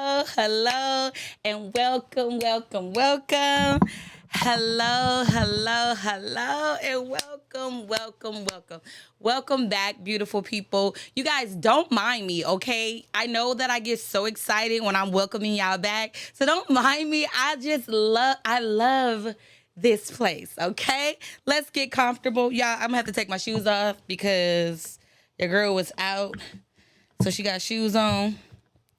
hello, and welcome. Hello, and welcome. Welcome back, beautiful people. You guys don't mind me, okay? I know that I get so excited when I'm welcoming y'all back, so don't mind me. I love this place, okay? Let's get comfortable. Y'all, I'm gonna have to take my shoes off because your girl was out, so she got shoes on,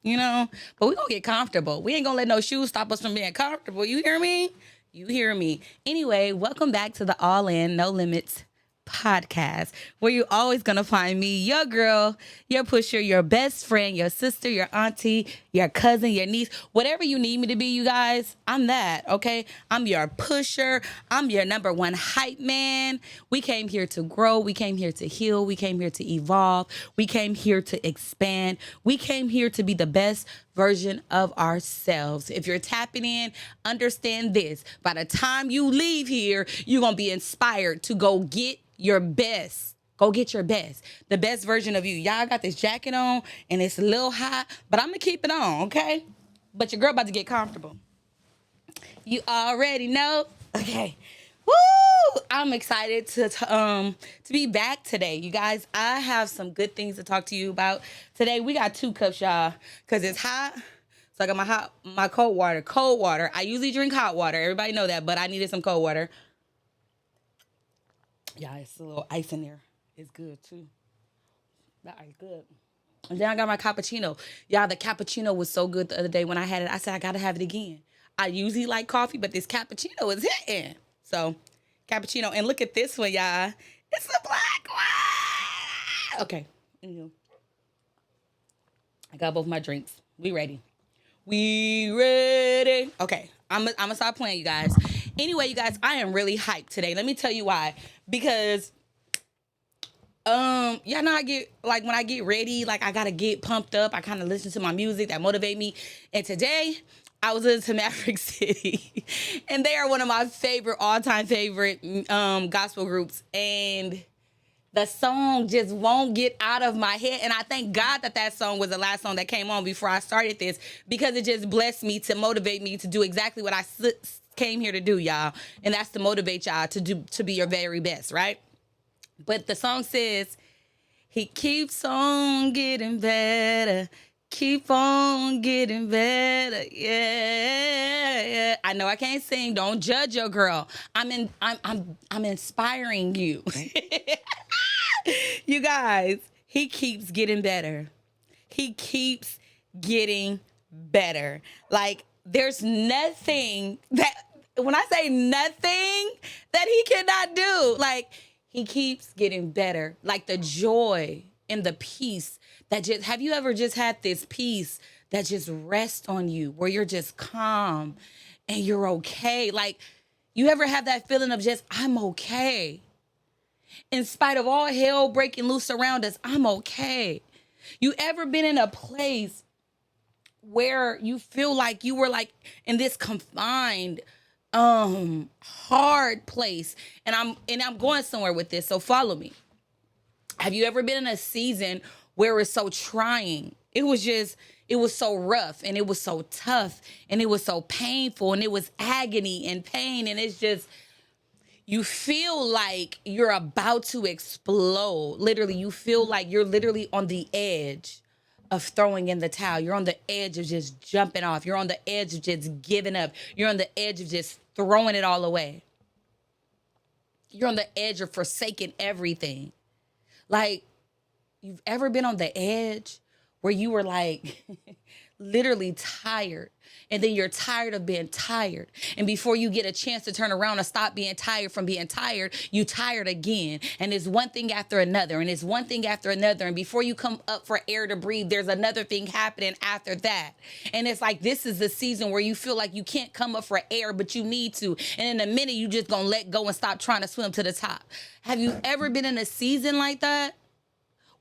but we gonna get comfortable. We ain't gonna let no shoes stop us from being comfortable. You hear me? You hear me. Anyway, welcome back to the All In No Limits podcast, where you always gonna find me, your girl, your pusher, your best friend, your sister, your auntie, your cousin, your niece, whatever you need me to be. You guys, I'm that. Okay, I'm your pusher. I'm your number one hype man. We came here to grow. We came here to heal. We came here to evolve. We came here to expand. We came here to be the best version of ourselves. If you're tapping in, understand this. By the time you leave here, you're going to be inspired to go get your best. Go get your best. The best version of you. Y'all got this jacket on and it's a little hot, but I'm going to keep it on, okay? But your girl about to get comfortable. You already know. Okay. Woo! I'm excited to be back today. You guys, I have some good things to talk to you about. Today we got 2 cups, y'all, cuz it's hot. So I got my cold water. Cold water. I usually drink hot water. Everybody know that, but I needed some cold water. Yeah, it's a little ice in there. It's good too. That ice good. And then I got my cappuccino. Y'all, the cappuccino was so good the other day when I had it. I said I gotta have it again. I usually like coffee, but this cappuccino is hitting. So, cappuccino. And look at this one, y'all. It's a black one. Okay. I got both my drinks. We ready. We ready. Okay. I'm gonna stop playing, you guys. Anyway, you guys, I am really hyped today. Let me tell you why. Because y'all know I get, like, when I get ready, like, I gotta get pumped up. I kind of listen to my music that motivate me. And today I was listening to Maverick City, and they are one of my all-time favorite gospel groups. And the song just won't get out of my head. And I thank God that song was the last song that came on before I started this, because it just blessed me to motivate me to do exactly what I came here to do, y'all. And that's to motivate y'all to be your very best, right? But the song says, he keeps on getting better. Keep on getting better. Yeah. I know I can't sing. Don't judge your girl. I'm inspiring you. You guys, he keeps getting better. He keeps getting better. Like, there's nothing that, when I say nothing, that he cannot do. Like, he keeps getting better. Like, the joy and the peace that just, have you ever just had this peace that just rests on you, where you're just calm and you're okay? Like, you ever have that feeling of just, I'm okay. In spite of all hell breaking loose around us, I'm okay. You ever been in a place where you feel like you were like in this confined, hard place? And I'm going somewhere with this, so follow me. Have you ever been in a season where it's so trying? It was so rough, and it was so tough, and it was so painful, and it was agony and pain, and it's just, you feel like you're about to explode. Literally, you feel like you're literally on the edge of throwing in the towel. You're on the edge of just jumping off. You're on the edge of just giving up. You're on the edge of just throwing it all away. You're on the edge of forsaking everything. Like, you've ever been on the edge where you were like literally tired, and then you're tired of being tired, and before you get a chance to turn around and stop being tired from being tired, you tired again, and it's one thing after another, and it's one thing after another, and before you come up for air to breathe, there's another thing happening after that. And it's like, this is the season where you feel like you can't come up for air, but you need to, and in a minute you just gonna let go and stop trying to swim to the top. Have you ever been in a season like that,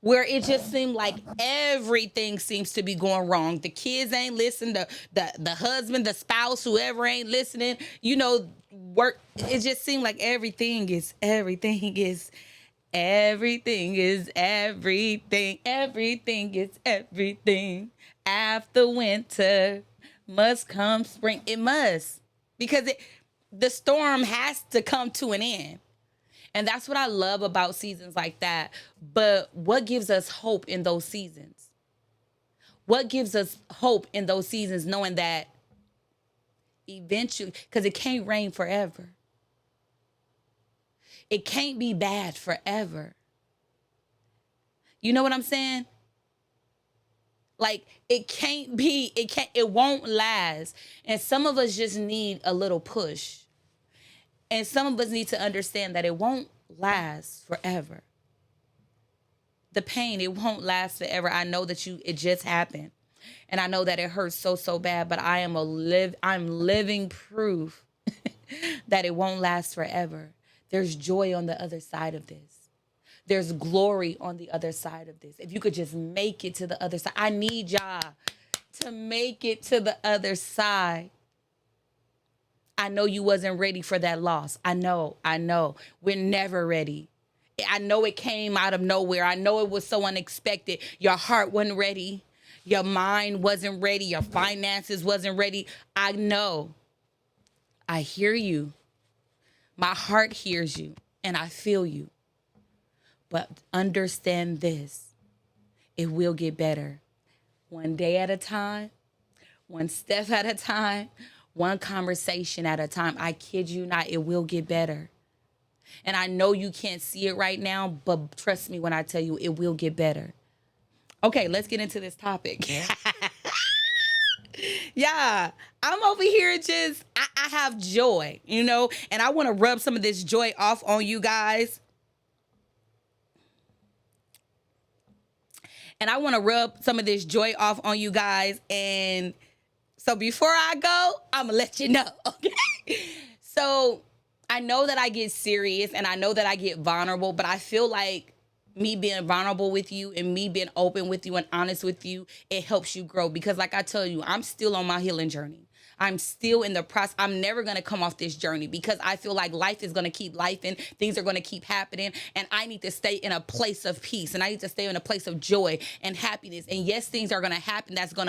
where it just seemed like everything seems to be going wrong? The kids ain't listening, the husband, the spouse, whoever ain't listening, work. It just seemed like everything is everything is everything is everything. Everything is everything. After winter must come spring. It must. Because the storm has to come to an end. And that's what I love about seasons like that. But what gives us hope in those seasons? What gives us hope in those seasons knowing that eventually, because it can't rain forever. It can't be bad forever. You know what I'm saying? Like it won't last. And some of us just need a little push. And some of us need to understand that it won't last forever. The pain, it won't last forever. I know that it just happened. And I know that it hurts so bad, but I'm living proof that it won't last forever. There's joy on the other side of this. There's glory on the other side of this. If you could just make it to the other side. I need y'all to make it to the other side. I know you wasn't ready for that loss. I know. We're never ready. I know it came out of nowhere. I know it was so unexpected. Your heart wasn't ready. Your mind wasn't ready. Your finances wasn't ready. I know. I hear you. My heart hears you and I feel you. But understand this. It will get better. One day at a time, one step at a time, one conversation at a time. I kid you not, it will get better. And I know you can't see it right now, but trust me when I tell you it will get better. Okay, let's get into this topic. Yeah, I'm over here just, I have joy, and I want to rub some of this joy off on you guys. And I want to rub some of this joy off on you guys. And so before I go, I'm going to let you know, okay? So I know that I get serious and I know that I get vulnerable, but I feel like me being vulnerable with you and me being open with you and honest with you, it helps you grow. Because like I tell you, I'm still on my healing journey. I'm still in the process. I'm never going to come off this journey because I feel like life is going to keep lifing. Things are going to keep happening. And I need to stay in a place of peace. And I need to stay in a place of joy and happiness. And yes, things are going to happen. That's going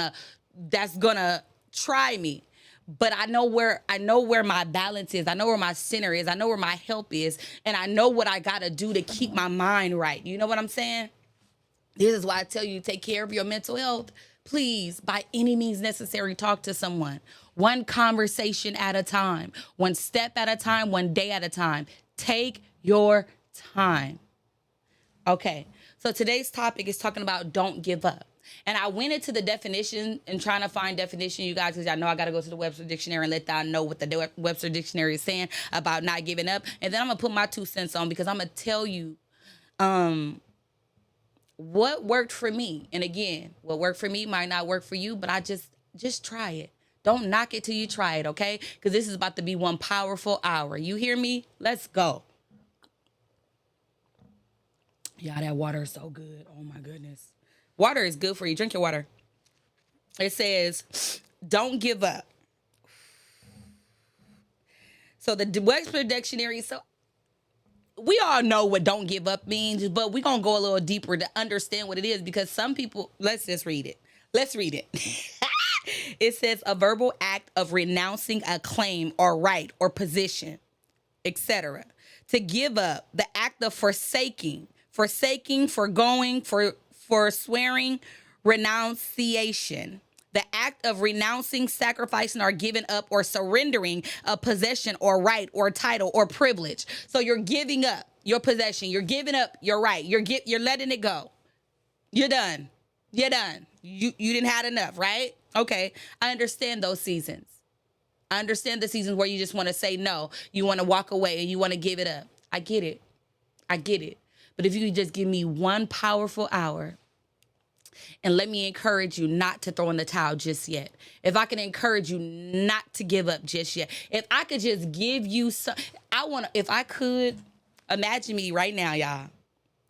to try me. But I know where my balance is. I know where my center is. I know where my help is. And I know what I got to do to keep my mind right. You know what I'm saying? This is why I tell you, take care of your mental health. Please, by any means necessary, talk to someone. One conversation at a time, one step at a time, one day at a time. Take your time. Okay, so today's topic is talking about don't give up. And I went into the definition and trying to find definition, you guys, because I know I got to go to the Webster Dictionary and let y'all know what the Webster Dictionary is saying about not giving up. And then I'm going to put my 2 cents on because I'm going to tell you what worked for me. And again, what worked for me might not work for you, but I just try it. Don't knock it till you try it, okay? Because this is about to be one powerful hour. You hear me? Let's go. Yeah, that water is so good. Oh, my goodness. Water is good for you. Drink your water. It says, don't give up. So the Webster Dictionary, so we all know what don't give up means, but we're going to go a little deeper to understand what it is because some people, let's just read it. Let's read it. It says a verbal act of renouncing a claim or right or position, etc. To give up, the act of forsaking, forgoing, forswearing, renunciation. The act of renouncing, sacrificing, or giving up or surrendering a possession or right or title or privilege. So you're giving up your possession. You're giving up your right. You're letting it go. You're done. You're done. You didn't have enough, right? Okay. I understand those seasons. I understand the seasons where you just want to say no. You want to walk away and you want to give it up. I get it. But if you could just give me one powerful hour and let me encourage you not to throw in the towel just yet. If I can encourage you not to give up just yet. If I could just give you some, if I could, imagine me right now, y'all,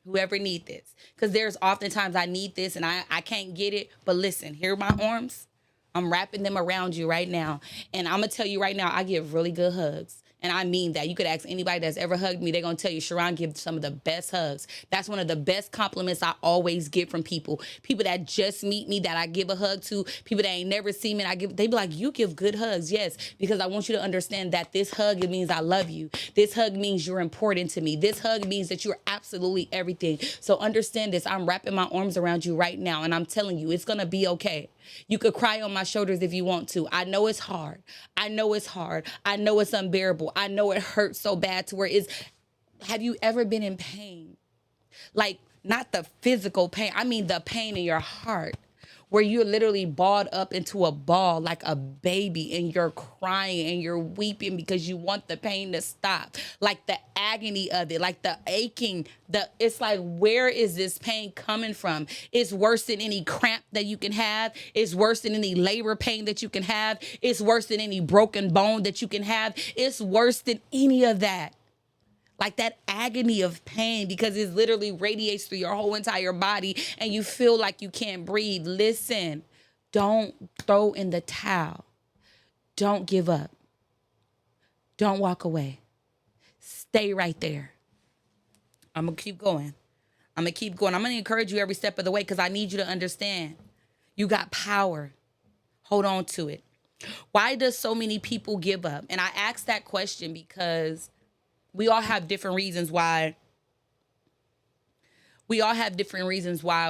whoever need this. Because there's oftentimes I need this and I can't get it. But listen, here are my arms. I'm wrapping them around you right now. And I'm going to tell you right now, I give really good hugs. And I mean that. You could ask anybody that's ever hugged me, they're going to tell you, Sharon gives some of the best hugs. That's one of the best compliments I always get from people. People that just meet me that I give a hug to, people that ain't never seen me, they be like, you give good hugs. Yes, because I want you to understand that this hug, it means I love you. This hug means you're important to me. This hug means that you're absolutely everything. So understand this. I'm wrapping my arms around you right now, and I'm telling you, it's going to be okay. You could cry on my shoulders if you want to. I know it's hard. I know it's hard. I know it's unbearable. I know it hurts so bad to where it's. Have you ever been in pain? Like, not the physical pain. I mean the pain in your heart, where you're literally balled up into a ball like a baby, and you're crying and you're weeping because you want the pain to stop. Like the agony of it, like the aching, it's like, where is this pain coming from? It's worse than any cramp that you can have. It's worse than any labor pain that you can have. It's worse than any broken bone that you can have. It's worse than any of that. Like that agony of pain, because it literally radiates through your whole entire body and you feel like you can't breathe. Listen, don't throw in the towel. Don't give up. Don't walk away. Stay right there. I'm going to keep going. I'm going to encourage you every step of the way, because I need you to understand you got power. Hold on to it. Why does so many people give up? And I ask that question because we all have different reasons why.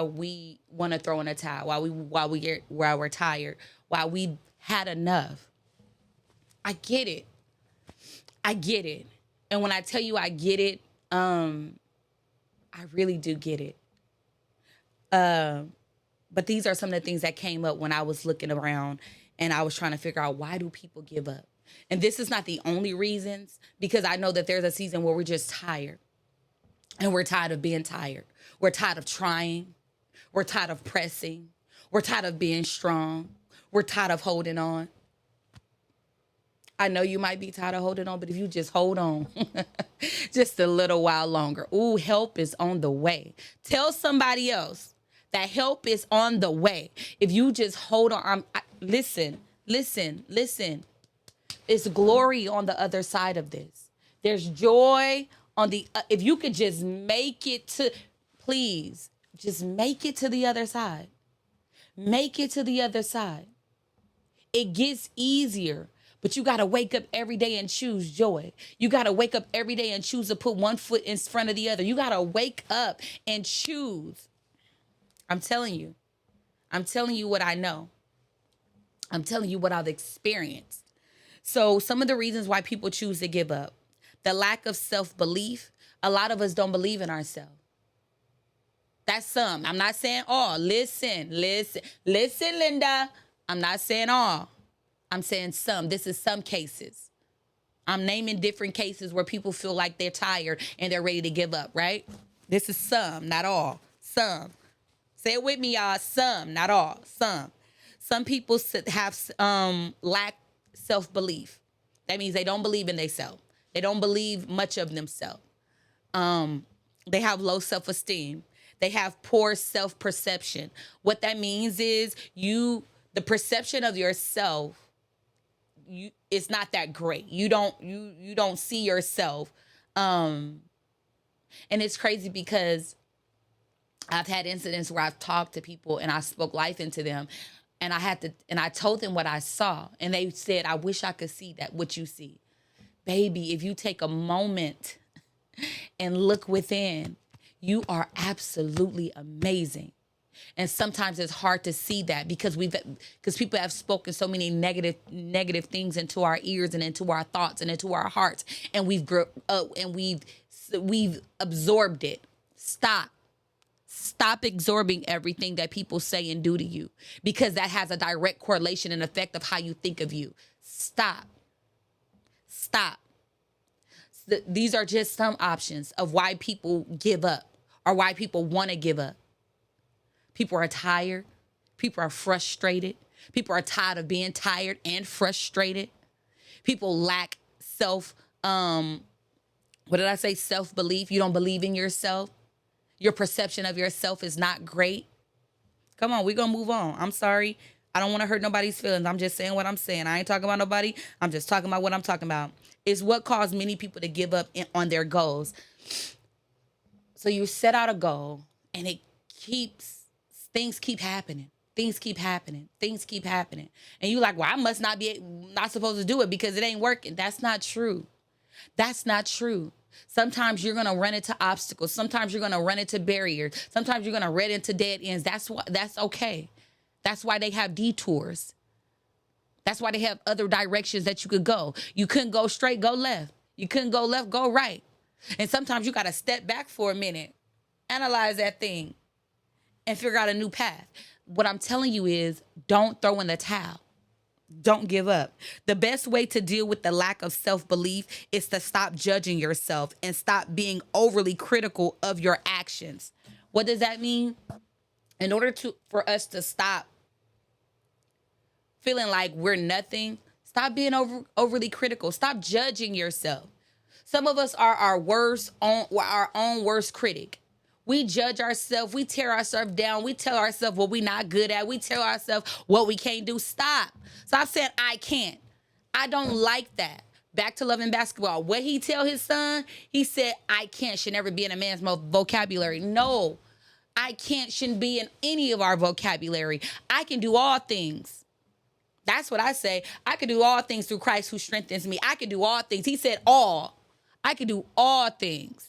We want to throw in a towel, while we're tired, while we had enough. I get it. And when I tell you I get it, I really do get it. But these are some of the things that came up when I was looking around and I was trying to figure out, why do people give up? And this is not the only reasons, because I know that there's a season where we're just tired, and we're tired of being tired. We're tired of trying. We're tired of pressing. We're tired of being strong. We're tired of holding on. I know you might be tired of holding on, but if you just hold on just a little while longer, ooh, help is on the way. Tell somebody else that help is on the way. If you just hold on, listen. It's glory on the other side of this. There's joy on the, if you could just make it to, please, just make it to the other side. Make it to the other side. It gets easier, but you got to wake up every day and choose joy. You got to wake up every day and choose to put one foot in front of the other. You got to wake up and choose. I'm telling you what I know. I'm telling you what I've experienced. So some of the reasons why people choose to give up: the lack of self-belief. A lot of us don't believe in ourselves. That's some. I'm not saying all. Listen, Linda. I'm not saying all. I'm saying some. This is some cases. I'm naming different cases where people feel like they're tired and they're ready to give up, right? This is some, not all. Some. Say it with me, y'all. Some, not all. Some. Some people have lack self-belief. That means they don't believe in themselves. They don't believe much of themselves. They have low self-esteem. They have poor self-perception. What that means is the perception of yourself, it's not that great. You don't see yourself. And it's crazy because I've had incidents where I've talked to people and I spoke life into them. And I told them what I saw. And they said, I wish I could see that, what you see. Baby, if you take a moment and look within, you are absolutely amazing. And sometimes it's hard to see that because people have spoken so many negative things into our ears and into our thoughts and into our hearts. And we've absorbed it. Stop absorbing everything that people say and do to you, because that has a direct correlation and effect of how you think of you. Stop. These are just some options of why people give up or why people want to give up. People are tired. People are frustrated. People are tired of being tired and frustrated. People lack self-belief. You don't believe in yourself. Your perception of yourself is not great. Come on, we're going to move on. I'm sorry. I don't want to hurt nobody's feelings. I'm just saying what I'm saying. I ain't talking about nobody. I'm just talking about what I'm talking about. Is what caused many people to give up on their goals. So you set out a goal and things keep happening. Things keep happening. Things keep happening. And you like, well, I must not supposed to do it because it ain't working. That's not true. That's not true. Sometimes you're gonna run into obstacles. Sometimes you're gonna run into barriers. Sometimes you're gonna run into dead ends. That's okay. That's why they have detours. That's why they have other directions that you could go. You couldn't go straight, go left. You couldn't go left, go right. And sometimes you gotta step back for a minute, analyze that thing, and figure out a new path. What I'm telling you is don't throw in the towel. Don't give up. The best way to deal with the lack of self-belief is to stop judging yourself and stop being overly critical of your actions. What does that mean? In order for us to stop feeling like we're nothing, stop being overly critical. Stop judging yourself. Some of us are our own worst critic. We judge ourselves. We tear ourselves down. We tell ourselves what we're not good at. We tell ourselves what we can't do. Stop saying I can't. I don't like that. Back to loving basketball. What he tell his son? He said, I can't should never be in a man's vocabulary. No, I can't shouldn't be in any of our vocabulary. I can do all things. That's what I say. I can do all things through Christ who strengthens me. I can do all things. He said all. I can do all things.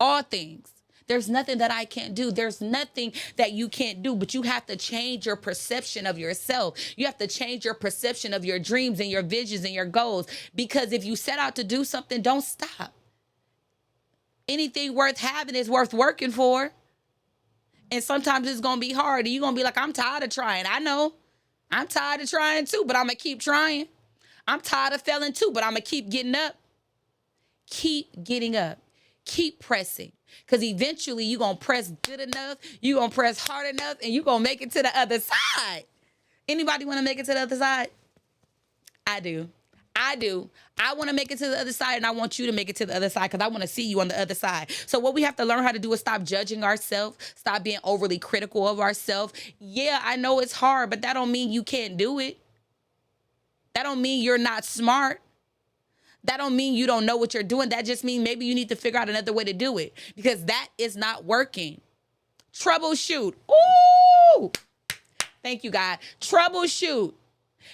All things. There's nothing that I can't do. There's nothing that you can't do, but you have to change your perception of yourself. You have to change your perception of your dreams and your visions and your goals. Because if you set out to do something, don't stop. Anything worth having is worth working for. And sometimes it's going to be hard. And you're going to be like, I'm tired of trying. I know. I'm tired of trying too, but I'm going to keep trying. I'm tired of failing too, but I'm going to keep getting up. Keep getting up. Keep pressing. Because eventually you're going to press good enough, you're going to press hard enough, and you're going to make it to the other side. Anybody want to make it to the other side? I do. I want to make it to the other side, and I want you to make it to the other side because I want to see you on the other side. So what we have to learn how to do is stop judging ourselves, stop being overly critical of ourselves. Yeah, I know it's hard, but that don't mean you can't do it. That don't mean you're not smart. That don't mean you don't know what you're doing. That just means maybe you need to figure out another way to do it because that is not working. Troubleshoot. Ooh. Thank you, God. Troubleshoot.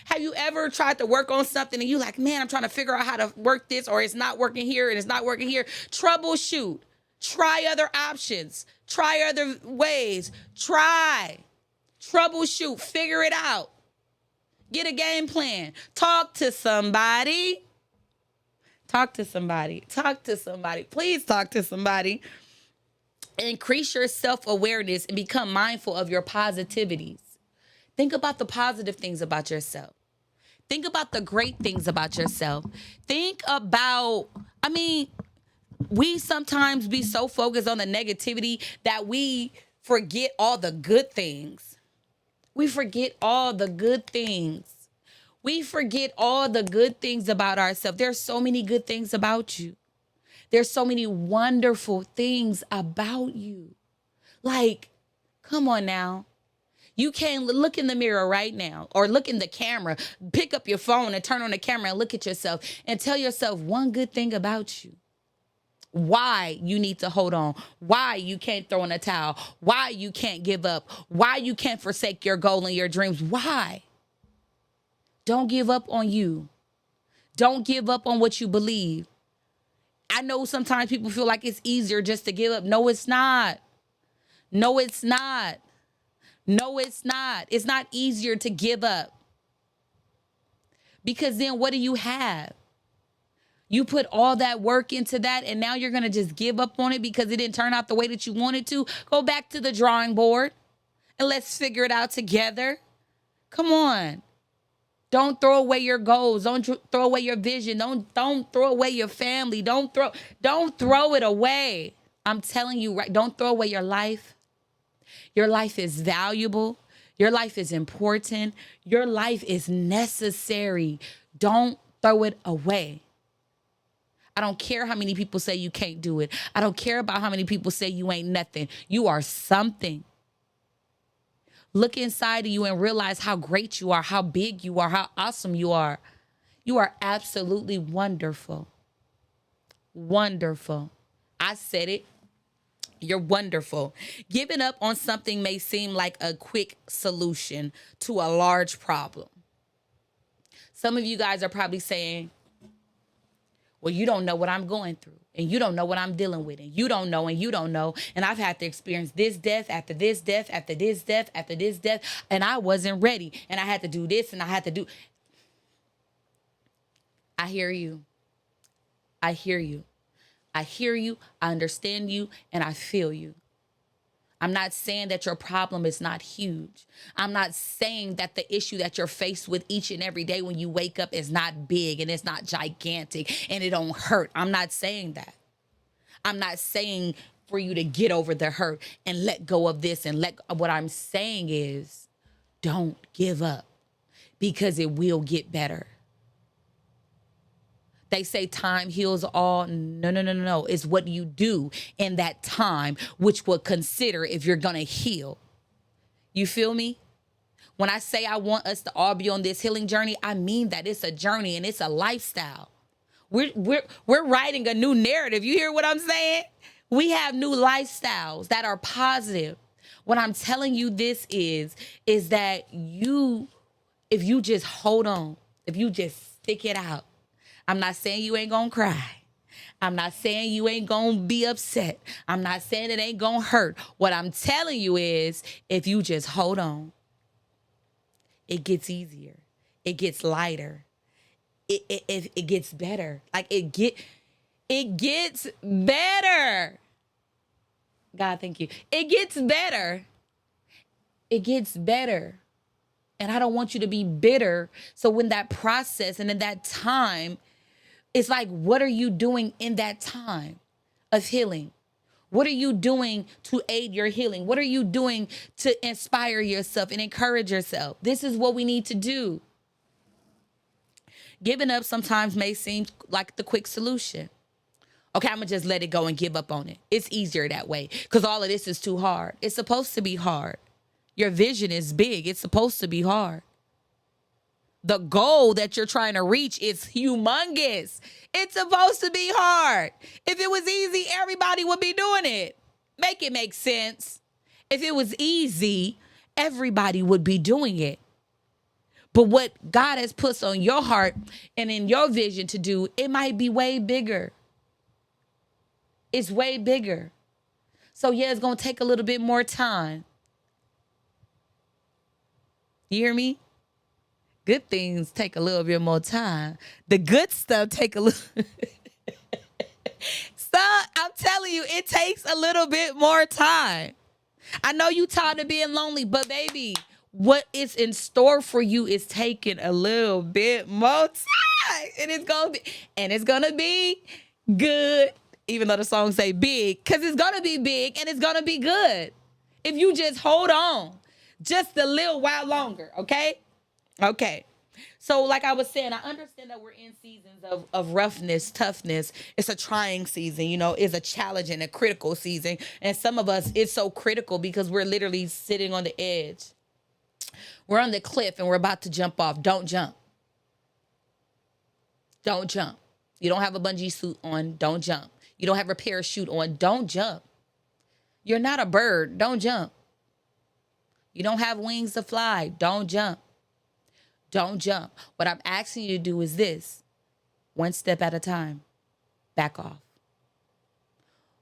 Have you ever tried to work on something and you like, man, I'm trying to figure out how to work this, or it's not working here and it's not working here? Troubleshoot. Try other options. Try other ways. Try. Troubleshoot. Figure it out. Get a game plan. Talk to somebody. Talk to somebody. Talk to somebody. Please talk to somebody. Increase your self-awareness and become mindful of your positivities. Think about the positive things about yourself. Think about the great things about yourself. Think about, we sometimes be so focused on the negativity that we forget all the good things. We forget all the good things. We forget all the good things about ourselves. There's so many good things about you. There's so many wonderful things about you. Like, come on now. You can look in the mirror right now or look in the camera, pick up your phone and turn on the camera and look at yourself and tell yourself one good thing about you. Why you need to hold on, why you can't throw in a towel, why you can't give up, why you can't forsake your goal and your dreams. Why? Don't give up on you. Don't give up on what you believe. I know sometimes people feel like it's easier just to give up. No, it's not. No, it's not. No, it's not. It's not easier to give up. Because then what do you have? You put all that work into that and now you're going to just give up on it because it didn't turn out the way that you wanted to. Go back to the drawing board and let's figure it out together. Come on. Don't throw away your goals. Don't throw away your vision. Don't throw away your family. Don't throw it away. I'm telling you, right? Don't throw away your life. Your life is valuable. Your life is important. Your life is necessary. Don't throw it away. I don't care how many people say you can't do it. I don't care about how many people say you ain't nothing. You are something. Look inside of you and realize how great you are, how big you are, how awesome you are. You are absolutely wonderful. Wonderful. I said it. You're wonderful. Giving up on something may seem like a quick solution to a large problem. Some of you guys are probably saying, well, you don't know what I'm going through, and you don't know what I'm dealing with, and you don't know, and you don't know. And I've had to experience this death after this death after this death after this death, and I wasn't ready, and I had to do this, and I had to do. I hear you. I hear you. I hear you. I understand you, and I feel you. I'm not saying that your problem is not huge. I'm not saying that the issue that you're faced with each and every day when you wake up is not big and it's not gigantic and it don't hurt. I'm not saying that. I'm not saying for you to get over the hurt and let go of this and what I'm saying is don't give up because it will get better. They say time heals all. No, no, no, no, no. It's what you do in that time, which will consider if you're going to heal. You feel me? When I say I want us to all be on this healing journey, I mean that it's a journey and it's a lifestyle. We're writing a new narrative. You hear what I'm saying? We have new lifestyles that are positive. What I'm telling you this is that if you just hold on, if you just stick it out, I'm not saying you ain't gonna cry. I'm not saying you ain't gonna be upset. I'm not saying it ain't gonna hurt. What I'm telling you is if you just hold on, it gets easier. It gets lighter. It gets better. Like it gets better. God, thank you. It gets better. It gets better. And I don't want you to be bitter. So when that process and in that time, it's like, what are you doing in that time of healing? What are you doing to aid your healing? What are you doing to inspire yourself and encourage yourself? This is what we need to do. Giving up sometimes may seem like the quick solution. Okay, I'm going to just let it go and give up on it. It's easier that way because all of this is too hard. It's supposed to be hard. Your vision is big. It's supposed to be hard. The goal that you're trying to reach is humongous. It's supposed to be hard. If it was easy, everybody would be doing it. Make it make sense. If it was easy, everybody would be doing it. But what God has put on your heart and in your vision to do, it might be way bigger. It's way bigger. So yeah, it's going to take a little bit more time. You hear me? Good things take a little bit more time. The good stuff take a little. So I'm telling you, it takes a little bit more time. I know you tired of being lonely, but baby, what is in store for you is taking a little bit more time. And it's gonna be good. Even though the song say big, because it's gonna be big and it's gonna be good. If you just hold on just a little while longer, okay? Okay. So like I was saying, I understand that we're in seasons of roughness, toughness. It's a trying season, it's a challenging, a critical season. And some of us, it's so critical because we're literally sitting on the edge. We're on the cliff and we're about to jump off. Don't jump. Don't jump. You don't have a bungee suit on. Don't jump. You don't have a parachute on. Don't jump. You're not a bird. Don't jump. You don't have wings to fly. Don't jump. Don't jump. What I'm asking you to do is this. One step at a time. Back off.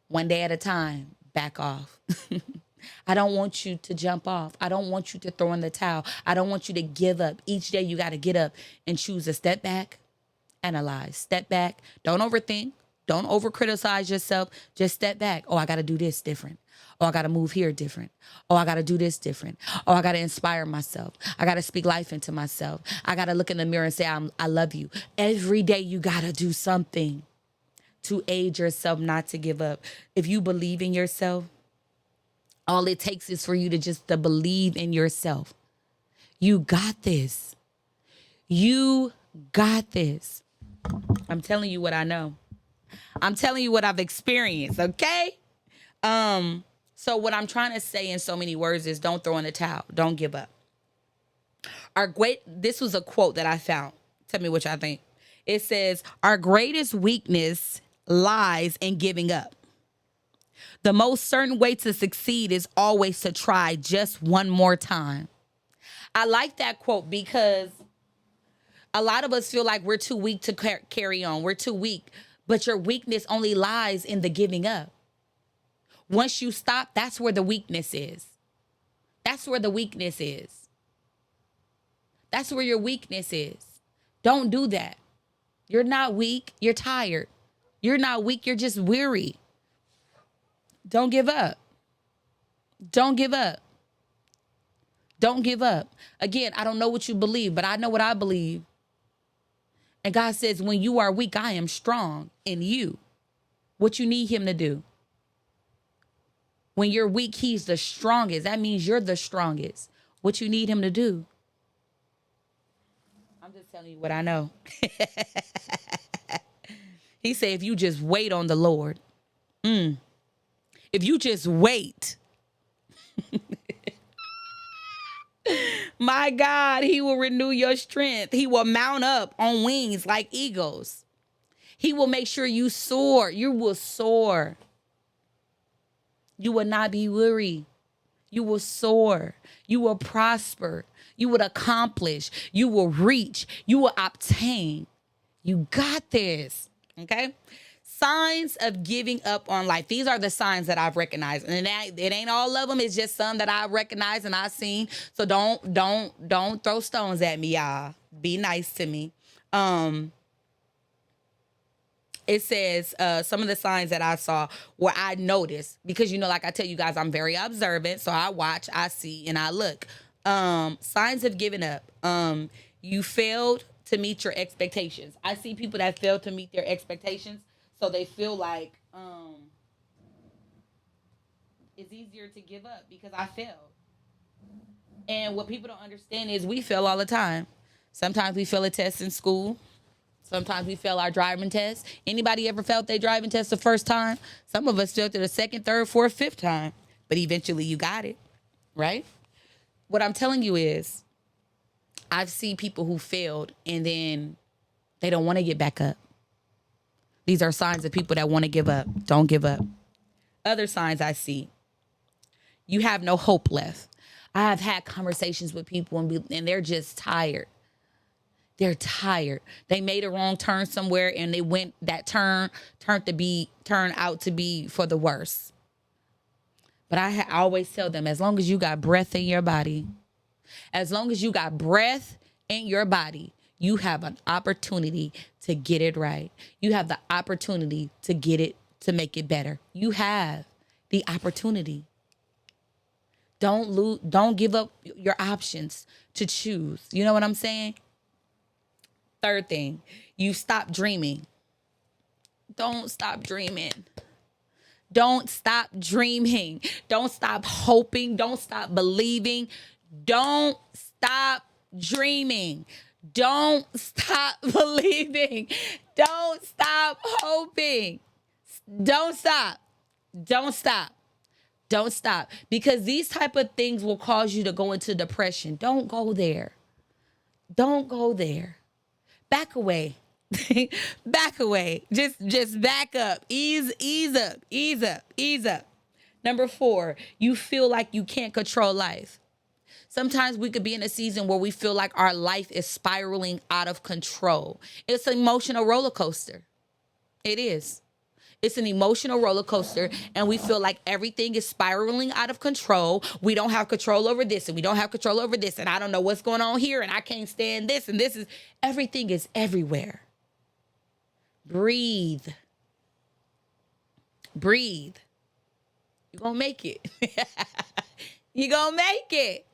One day at a time. Back off. I don't want you to jump off. I don't want you to throw in the towel. I don't want you to give up. Each day you got to get up and choose a step back. Analyze. Step back. Don't overthink. Don't over criticize yourself. Just step back. Oh, I got to do this different. Oh, I got to move here different. Oh, I got to do this different. Oh, I got to inspire myself. I got to speak life into myself. I got to look in the mirror and say, I love you. Every day you got to do something to aid yourself not to give up. If you believe in yourself, all it takes is for you to believe in yourself. You got this. You got this. I'm telling you what I know. I'm telling you what I've experienced, okay? So what I'm trying to say in so many words is don't throw in the towel. Don't give up. This was a quote that I found. Tell me what y'all think. It says, our greatest weakness lies in giving up. The most certain way to succeed is always to try just one more time. I like that quote because a lot of us feel like we're too weak to carry on. We're too weak. But your weakness only lies in the giving up. Once you stop, that's where the weakness is. That's where the weakness is. That's where your weakness is. Don't do that. You're not weak. You're tired. You're not weak. You're just weary. Don't give up. Don't give up. Don't give up. Again, I don't know what you believe, but I know what I believe. And God says, when you are weak, I am strong in you. What you need him to do. When you're weak, he's the strongest. That means you're the strongest. What you need him to do. I'm just telling you what I know. He said, if you just wait on the Lord. If you just wait. My God, he will renew your strength. He will mount up on wings like eagles. He will make sure you soar. You will soar. You will not be weary. You will soar. You will prosper. You will accomplish. You will reach. You will obtain. You got this. Okay? Signs of giving up on life. These are the signs that I've recognized. And it ain't all of them. It's just some that I recognize and I've seen. So don't throw stones at me, y'all. Be nice to me. It says some of the signs that I saw where I noticed, because, like I tell you guys, I'm very observant. So I watch, I see, and I look. Signs of giving up. You failed to meet your expectations. I see people that fail to meet their expectations. So they feel like it's easier to give up because I failed. And what people don't understand is we fail all the time. Sometimes we fail a test in school. Sometimes we fail our driving test. Anybody ever failed their driving test the first time? Some of us failed it the second, third, fourth, fifth time. But eventually you got it, right? What I'm telling you is I've seen people who failed and then they don't want to get back up. These are signs of people that want to give up. Don't give up. Other signs I see. You have no hope left. I have had conversations with people and they're just tired. They're tired. They made a wrong turn somewhere and that turn turned out to be for the worse. But I always tell them, as long as you got breath in your body, as long as you got breath in your body, you have an opportunity to get it right. You have the opportunity to make it better. You have the opportunity. Don't give up your options to choose. You know what I'm saying? Third thing, you stop dreaming. Don't stop dreaming. Don't stop dreaming. Don't stop hoping. Don't stop believing. Don't stop dreaming. Don't stop believing. Don't stop hoping. Don't stop. Don't stop. Don't stop. Because these type of things will cause you to go into depression. Don't go there. Don't go there. Back away. Back away. Just back up. Ease up. Ease up. Ease up. Number 4, you feel like you can't control life. Sometimes we could be in a season where we feel like our life is spiraling out of control. It's an emotional roller coaster. It is. It's an emotional roller coaster, and we feel like everything is spiraling out of control. We don't have control over this, and we don't have control over this, and I don't know what's going on here, and I can't stand this, and everything is everywhere. Breathe. Breathe. You're going to make it. You're going to make it.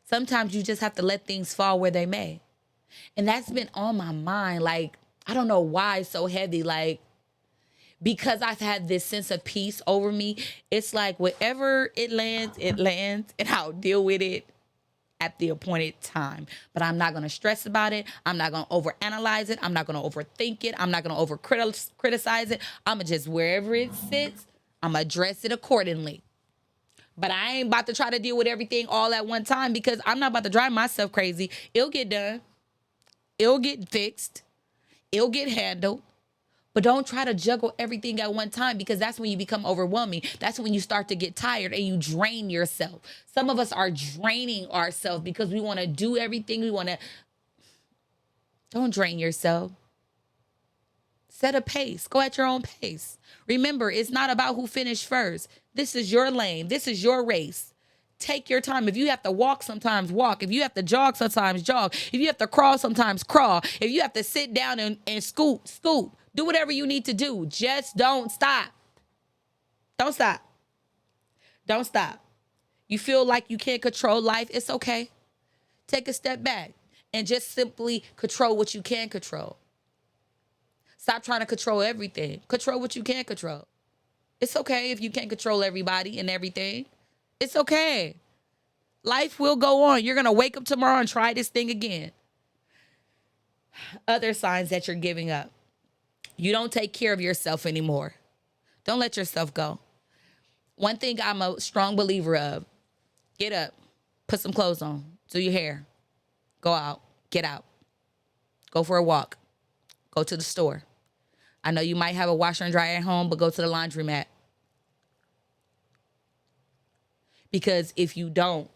Sometimes you just have to let things fall where they may. And that's been on my mind. Like, I don't know why it's so heavy. Like, because I've had this sense of peace over me, it's like wherever it lands, and I'll deal with it at the appointed time. But I'm not going to stress about it. I'm not going to overanalyze it. I'm not going to overthink it. I'm not going to criticize it. I'm going to just, wherever it sits, I'm going to address it accordingly. But I ain't about to try to deal with everything all at one time because I'm not about to drive myself crazy. It'll get done. It'll get fixed. It'll get handled. But don't try to juggle everything at one time because that's when you become overwhelming. That's when you start to get tired and you drain yourself. Some of us are draining ourselves because we want to do everything. We want to. Don't drain yourself. Set a pace. Go at your own pace. Remember, it's not about who finished first. This is your lane. This is your race. Take your time. If you have to walk, sometimes walk. If you have to jog, sometimes jog. If you have to crawl, sometimes crawl. If you have to sit down and scoot, scoot. Do whatever you need to do. Just don't stop. Don't stop. Don't stop. You feel like you can't control life. It's okay. Take a step back and just simply control what you can control. Stop trying to control everything. Control what you can control. It's okay if you can't control everybody and everything. It's okay. Life will go on. You're going to wake up tomorrow and try this thing again. Other signs that you're giving up. You don't take care of yourself anymore. Don't let yourself go. One thing I'm a strong believer of, get up, put some clothes on, do your hair, go out, get out, go for a walk, go to the store. I know you might have a washer and dryer at home, but go to the laundromat. Because if you don't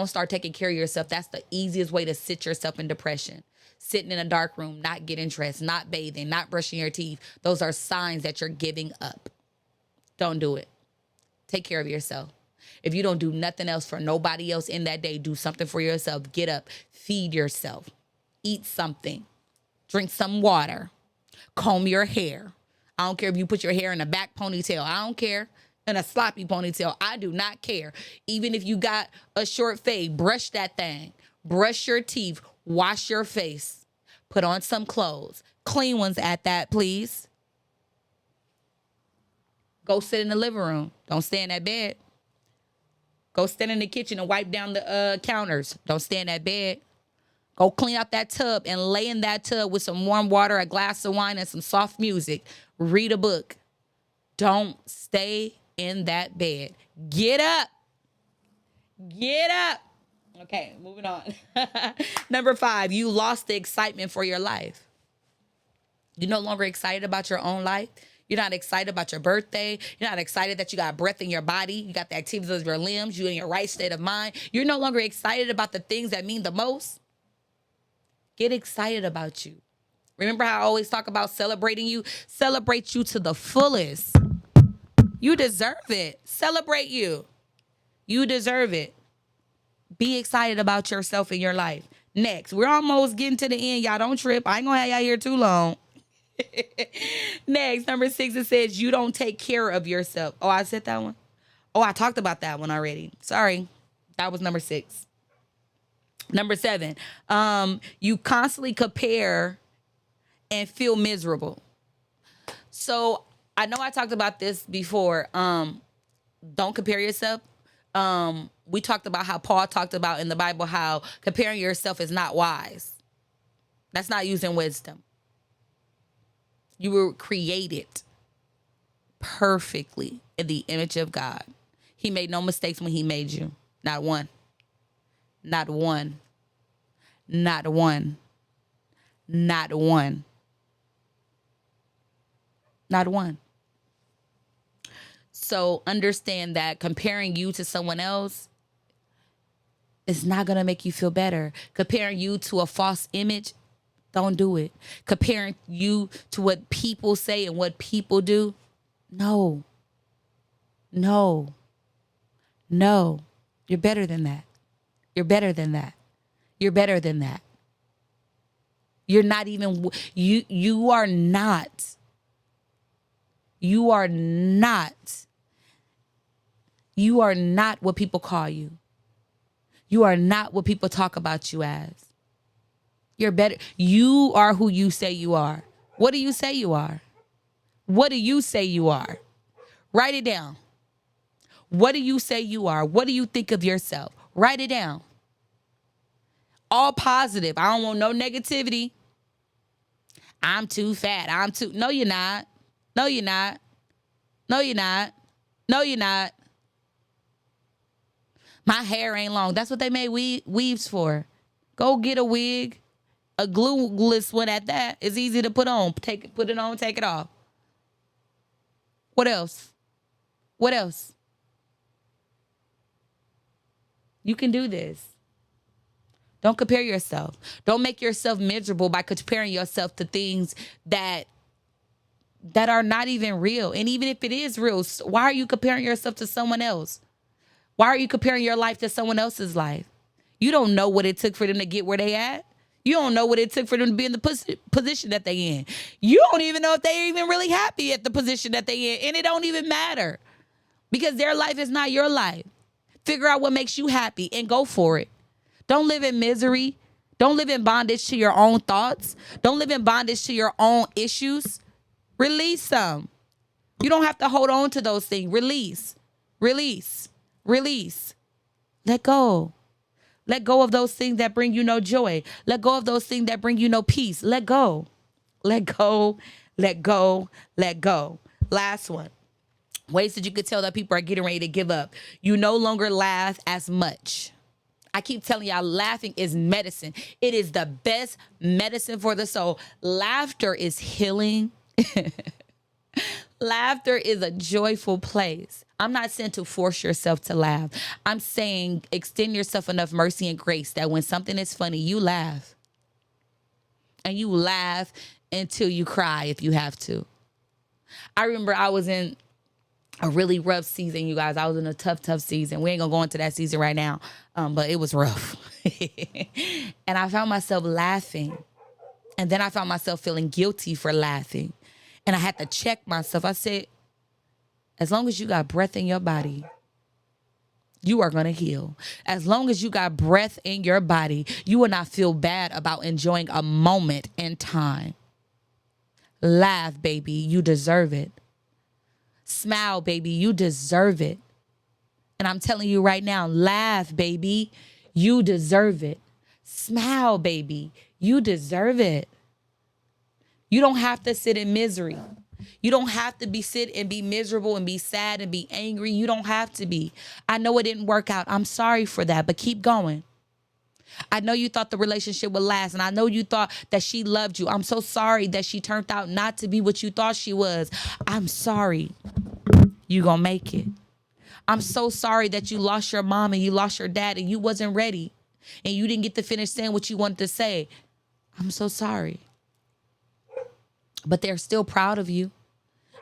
start taking care of yourself, that's the easiest way to sit yourself in depression. Sitting in a dark room, not getting dressed, not bathing, not brushing your teeth. Those are signs that you're giving up. Don't do it. Take care of yourself. If you don't do nothing else for nobody else in that day, do something for yourself. Get up, feed yourself, eat something, drink some water, comb your hair. I don't care if you put your hair in a back ponytail. I don't care. In a sloppy ponytail. I do not care. Even if you got a short fade, brush that thing. Brush your teeth. Wash your face. Put on some clothes. Clean ones at that, please. Go sit in the living room. Don't stay in that bed. Go stand in the kitchen and wipe down the counters. Don't stay in that bed. Go clean out that tub and lay in that tub with some warm water, a glass of wine, and some soft music. Read a book. Don't stay in that bed. Get up. Get up. Okay, moving on. Number 5, you lost the excitement for your life. You're no longer excited about your own life. You're not excited about your birthday. You're not excited that you got breath in your body. You got the activities of your limbs. You're in your right state of mind. You're no longer excited about the things that mean the most. Get excited about you. Remember how I always talk about celebrating you? Celebrate you to the fullest. You deserve it. Celebrate you. You deserve it. Be excited about yourself in your life. Next, we're almost getting to the end. Y'all don't trip. I ain't gonna have y'all here too long. Next, number 6, it says you don't take care of yourself. Oh, I said that one? Oh, I talked about that one already. Sorry. That was number 6. Number 7, you constantly compare and feel miserable. So I know I talked about this before. Don't compare yourself. We talked about how Paul talked about in the Bible how comparing yourself is not wise. That's not using wisdom. You were created perfectly in the image of God. He made no mistakes when he made you. Not one. Not one. Not one. Not one. Not one. So understand that comparing you to someone else is not going to make you feel better. Comparing you to a false image, don't do it. Comparing you to what people say and what people do, no. No. No. You're better than that. You're better than that. You're better than that. You're not even, you are not. You are not. You are not what people call you. You are not what people talk about you as. You're better. You are who you say you are. What do you say you are? What do you say you are? Write it down. What do you say you are? What do you think of yourself? Write it down. All positive. I don't want no negativity. I'm too fat. No, you're not. No, you're not. No, you're not. No, you're not. My hair ain't long. That's what they made weaves for. Go get a wig, a glueless one at that. It's easy to put on. Put it on, take it off. What else? What else? You can do this. Don't compare yourself. Don't make yourself miserable by comparing yourself to things that are not even real. And even if it is real, why are you comparing yourself to someone else? Why are you comparing your life to someone else's life? You don't know what it took for them to get where they at. You don't know what it took for them to be in the position that they in. You don't even know if they're even really happy at the position that they in. And it don't even matter because their life is not your life. Figure out what makes you happy and go for it. Don't live in misery. Don't live in bondage to your own thoughts. Don't live in bondage to your own issues. Release some. You don't have to hold on to those things. Release. Release. Release. Let go. Let go of those things that bring you no joy. Let go of those things that bring you no peace. Let go. Let go. Let go. Let go. Last one. Ways that you could tell that people are getting ready to give up. You no longer laugh as much. I keep telling y'all, laughing is medicine. It is the best medicine for the soul. Laughter is healing. Laughter is a joyful place. I'm not saying to force yourself to laugh. I'm saying extend yourself enough mercy and grace that when something is funny, you laugh. And you laugh until you cry if you have to. I remember I was in a really rough season, you guys. I was in a tough season. We ain't gonna go into that season right now, but it was rough. And I found myself laughing. And then I found myself feeling guilty for laughing. And I had to check myself. I said, as long as you got breath in your body, you are going to heal. As long as you got breath in your body, you will not feel bad about enjoying a moment in time. Laugh, baby. You deserve it. Smile, baby. You deserve it. And I'm telling you right now, laugh, baby. You deserve it. Smile, baby. You deserve it. You don't have to sit in misery. You don't have to sit and be miserable and be sad and be angry. You don't have to be. I know it didn't work out. I'm sorry for that, but keep going. I know you thought the relationship would last, and I know you thought that she loved you. I'm so sorry that she turned out not to be what you thought she was. I'm sorry. You gonna make it. I'm so sorry that you lost your mom and you lost your dad and you wasn't ready and you didn't get to finish saying what you wanted to say. I'm so sorry. But they're still proud of you,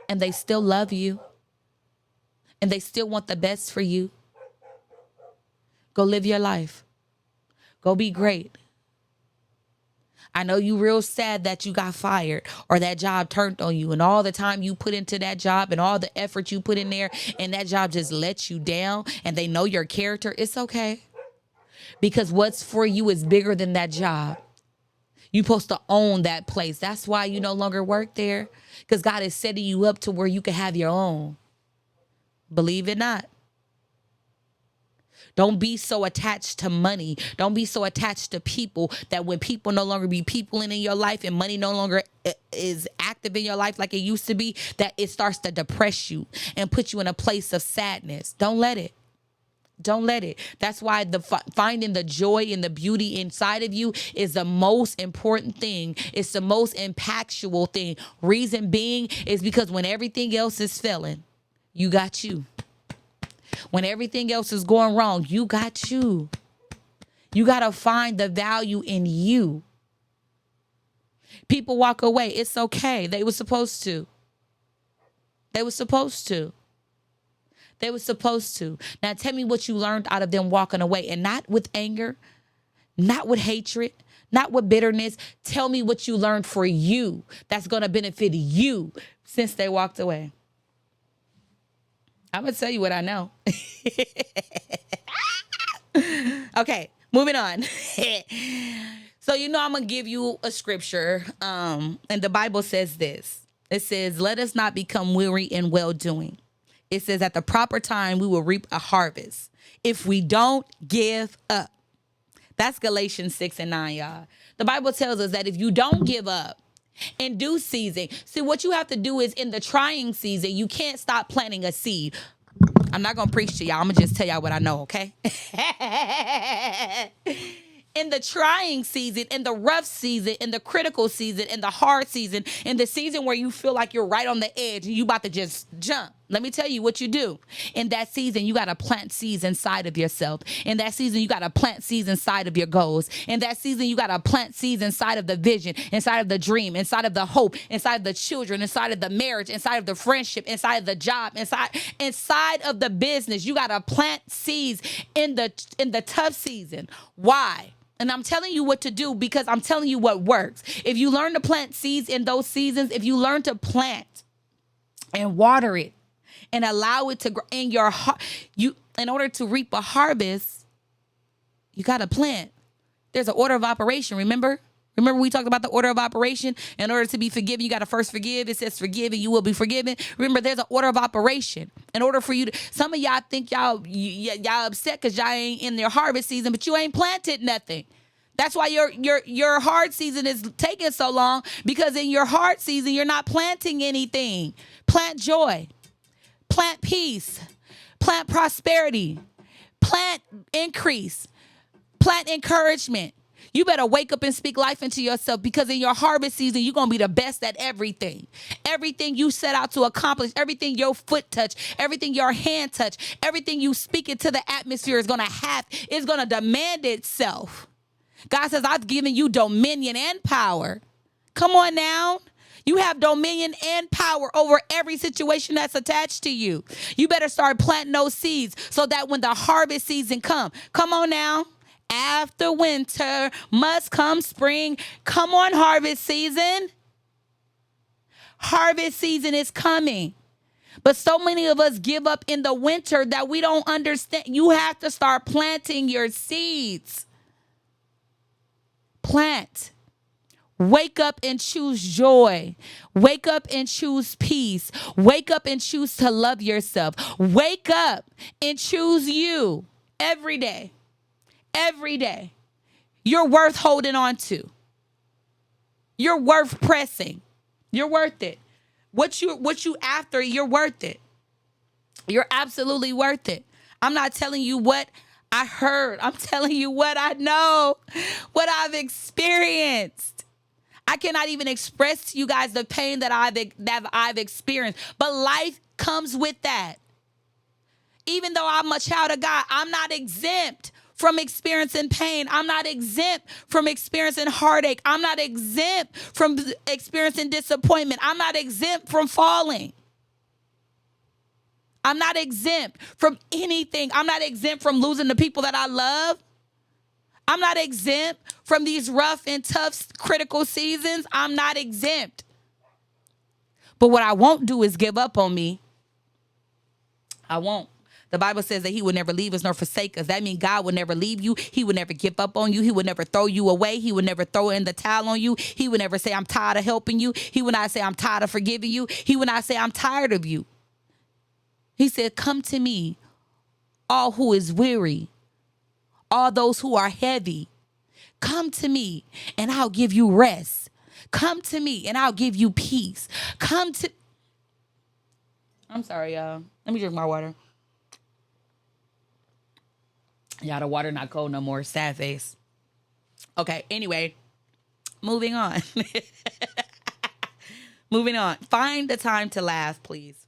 and they still love you, and they still want the best for you. Go live your life. Go be great. I know you real sad that you got fired or that job turned on you and all the time you put into that job and all the effort you put in there and that job just lets you down and they know your character. It's okay. Because what's for you is bigger than that job. You're supposed to own that place. That's why you no longer work there. Because God is setting you up to where you can have your own. Believe it or not. Don't be so attached to money. Don't be so attached to people that when people no longer be people in your life and money no longer is active in your life like it used to be, that it starts to depress you and put you in a place of sadness. Don't let it. Don't let it. That's why finding the joy and the beauty inside of you is the most important thing. It's the most impactful thing. Reason being is because when everything else is failing, you got you. When everything else is going wrong, you got you. You got to find the value in you. People walk away. It's okay. They were supposed to. They were supposed to. They were supposed to. Now tell me what you learned out of them walking away, and not with anger, not with hatred, not with bitterness. Tell me what you learned for you that's going to benefit you since they walked away. I'm going to tell you what I know. Okay, moving on. So, I'm going to give you a scripture. And the Bible says this. It says, let us not become weary in well-doing. It says at the proper time, we will reap a harvest if we don't give up. That's Galatians 6:9, y'all. The Bible tells us that if you don't give up in due season, see what you have to do is in the trying season, you can't stop planting a seed. I'm not going to preach to y'all. I'm going to just tell y'all what I know, okay? In the trying season, in the rough season, in the critical season, in the hard season, in the season where you feel like you're right on the edge and you about to just jump. Let me tell you what you do. In that season, you got to plant seeds inside of yourself. In that season, you got to plant seeds inside of your goals. In that season, you got to plant seeds inside of the vision, inside of the dream, inside of the hope, inside of the children, inside of the marriage, inside of the friendship, inside of the job, inside of the business. You got to plant seeds in the tough season. Why? And I'm telling you what to do because I'm telling you what works. If you learn to plant seeds in those seasons, if you learn to plant and water it and allow it to grow in your heart, in order to reap a harvest, you got to plant. There's an order of operation, remember? Remember we talked about the order of operation? In order to be forgiven, you got to first forgive. It says forgive and you will be forgiven. Remember, there's an order of operation. In order for you to, some of y'all think y'all upset because y'all ain't in their harvest season, but you ain't planted nothing. That's why your hard season is taking so long, because in your hard season, you're not planting anything. Plant joy, plant peace, plant prosperity, plant increase, plant encouragement. You better wake up and speak life into yourself, because in your harvest season, you're going to be the best at everything. Everything you set out to accomplish, everything your foot touch, everything your hand touch, everything you speak into the atmosphere is going to demand itself. God says, I've given you dominion and power. Come on now. You have dominion and power over every situation that's attached to you. You better start planting those seeds so that when the harvest season come on now. After winter must come spring. Come on, harvest season. Harvest season is coming. But so many of us give up in the winter that we don't understand. You have to start planting your seeds. Plant. Wake up and choose joy. Wake up and choose peace. Wake up and choose to love yourself. Wake up and choose you every day. Every day. You're worth holding on to. You're worth pressing. You're worth it. What you after, you're worth it. You're absolutely worth it. I'm not telling you what I heard. I'm telling you what I know, what I've experienced. I cannot even express to you guys the pain that I've experienced. But life comes with that. Even though I'm a child of God, I'm not exempt from experiencing pain. I'm not exempt from experiencing heartache. I'm not exempt from experiencing disappointment. I'm not exempt from falling. I'm not exempt from anything. I'm not exempt from losing the people that I love. I'm not exempt from these rough and tough critical seasons. I'm not exempt. But what I won't do is give up on me. I won't. The Bible says that he would never leave us nor forsake us. That means God would never leave you. He would never give up on you. He would never throw you away. He would never throw in the towel on you. He would never say, I'm tired of helping you. He would not say, I'm tired of forgiving you. He would not say, I'm tired of you. He said, come to me, all who is weary, all those who are heavy. Come to me and I'll give you rest. Come to me and I'll give you peace. I'm sorry, y'all. Let me drink my water. Y'all, the water not cold no more. Sad face. Okay, anyway, moving on. Moving on. Find the time to laugh, please.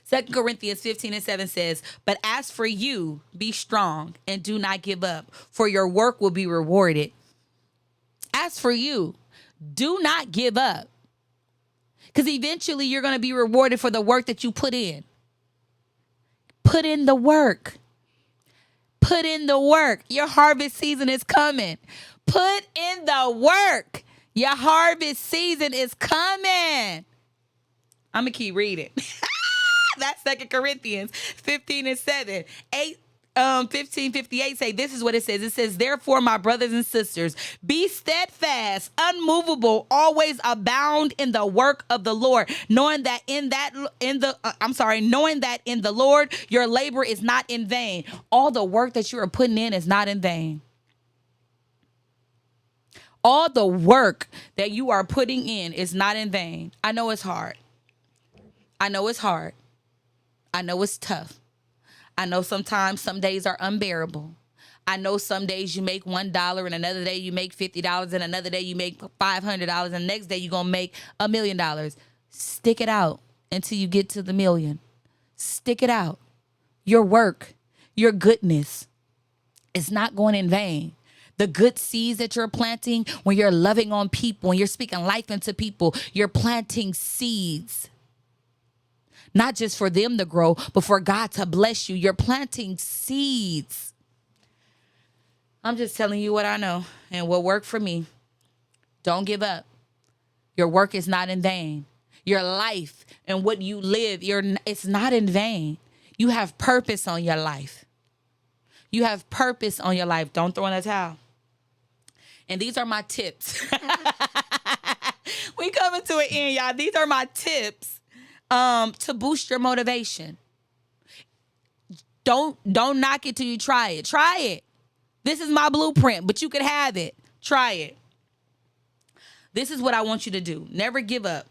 2 Corinthians 15:7 says, but as for you, be strong and do not give up, for your work will be rewarded. As for you, do not give up, because eventually you're going to be rewarded for the work that you put in. Put in the work. Put in the work. Your harvest season is coming. Put in the work. Your harvest season is coming. I'm going to keep reading. That's 2 Corinthians 15:7. 15:58 say, this is what it says. It says, therefore, my brothers and sisters, be steadfast, unmovable, always abound in the work of the Lord, knowing that in the Lord, your labor is not in vain. All the work that you are putting in is not in vain. All the work that you are putting in is not in vain. I know it's hard. I know it's hard. I know it's tough. I know sometimes some days are unbearable. I know some days you make $1 and another day you make $50 and another day you make $500 and the next day you're going to make $1,000,000. Stick it out until you get to the million. Stick it out. Your work, your goodness is not going in vain. The good seeds that you're planting when you're loving on people, when you're speaking life into people, you're planting seeds. Not just for them to grow, but for God to bless you. You're planting seeds. I'm just telling you what I know and what worked for me. Don't give up. Your work is not in vain. Your life and what you live, it's not in vain. You have purpose on your life. You have purpose on your life. Don't throw in the towel. And these are my tips. We coming to an end, y'all. These are my tips to boost your motivation. Don't knock it till you try it. Try it. This is my blueprint, but you could have it. Try it. This is what I want you to do. Never give up